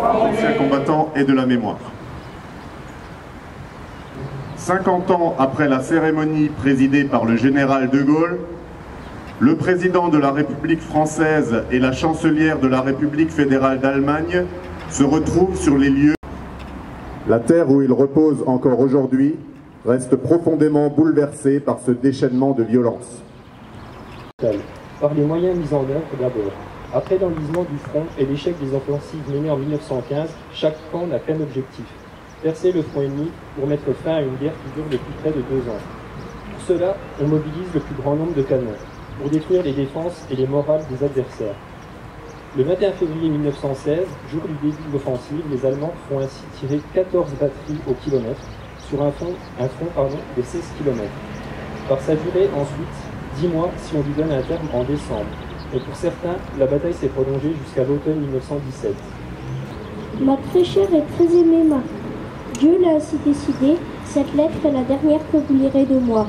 Anciens combattants et de la mémoire. 50 ans après la cérémonie présidée par le général de Gaulle, le président de la République française et la chancelière de la République fédérale d'Allemagne se retrouvent sur les lieux. La terre où il repose encore aujourd'hui reste profondément bouleversée par ce déchaînement de violence. Par les moyens mis en œuvre d'abord. Après l'enlisement du front et l'échec des offensives menées en 1915, chaque camp n'a qu'un objectif: percer le front ennemi pour mettre fin à une guerre qui dure depuis près de 2 ans. Pour cela, on mobilise le plus grand nombre de canons, pour détruire les défenses et les morales des adversaires. Le 21 février 1916, jour du début de l'offensive, les Allemands font ainsi tirer 14 batteries au kilomètre, sur un front de 16 km. Par sa durée, ensuite, 10 mois si on lui donne un terme en décembre. Et pour certains, la bataille s'est prolongée jusqu'à l'automne 1917. Ma très chère et très aimée Marie, Dieu l'a ainsi décidé, cette lettre est la dernière que vous lirez de moi.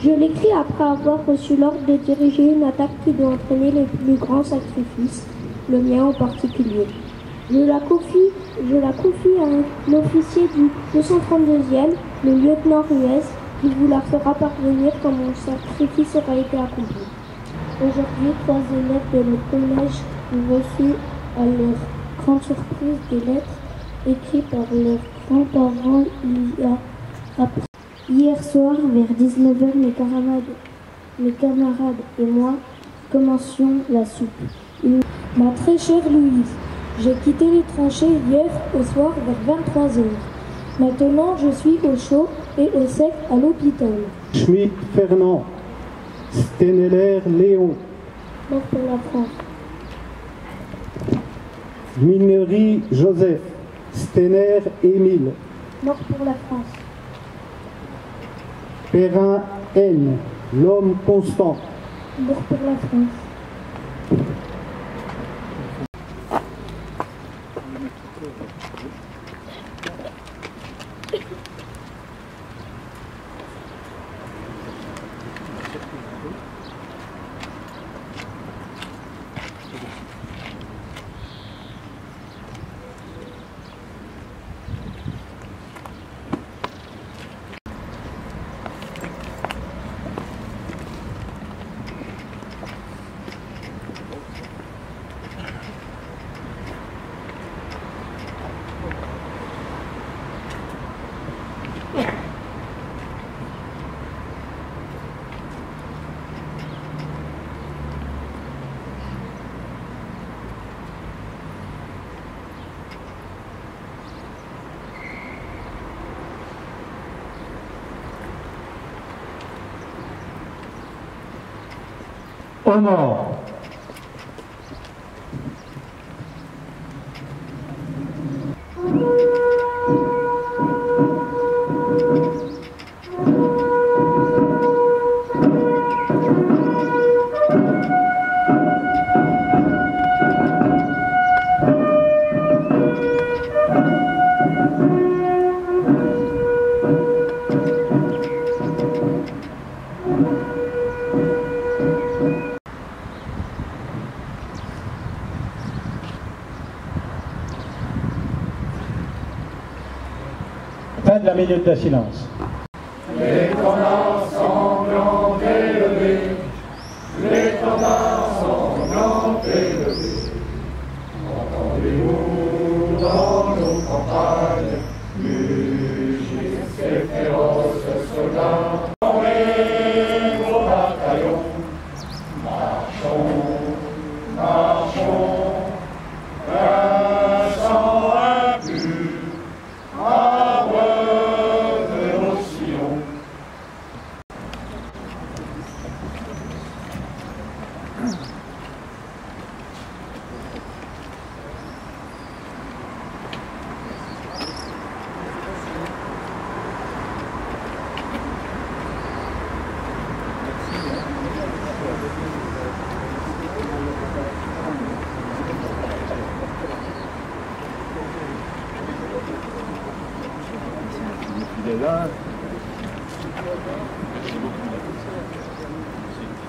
Je l'écris après avoir reçu l'ordre de diriger une attaque qui doit entraîner les plus grands sacrifices, le mien en particulier. Je la confie à un officier du 232e, le lieutenant Ruez, qui vous la fera parvenir quand mon sacrifice aura été accompli. Aujourd'hui, 3 élèves de le collège ont reçu à leur grande surprise des lettres écrites par leurs grands-parents Hier soir, vers 19h, mes camarades et moi commencions la soupe. Ma très chère Louise, j'ai quitté les tranchées hier au soir vers 23h. Maintenant, je suis au chaud et au sec à l'hôpital. Schmitt Fernand, Steneler Léon. Mort pour la France. Minery Joseph, Stener Émile. Mort pour la France. Perrin N, l'homme constant. Mort pour la France. Au mort. Fin de la minute de silence. L'étendard sanglant élevé, l'étendard sanglant élevé, entendez-vous dans nos campagnes, mugir ces féroces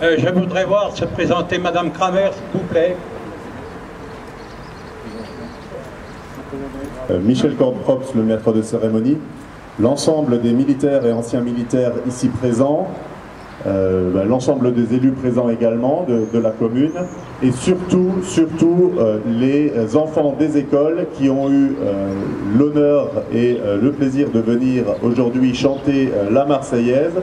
Je voudrais voir se présenter Madame Kramer, s'il vous plaît. Michel Cordprops, le maître de cérémonie, l'ensemble des militaires et anciens militaires ici présents, l'ensemble des élus présents également de la commune, et surtout les enfants des écoles qui ont eu l'honneur et le plaisir de venir aujourd'hui chanter la Marseillaise,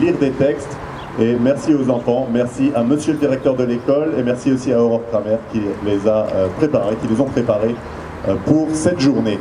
lire des textes. Et merci aux enfants, merci à monsieur le directeur de l'école et merci aussi à Aurore Kramer qui les a préparés, qui les ont préparés pour cette journée.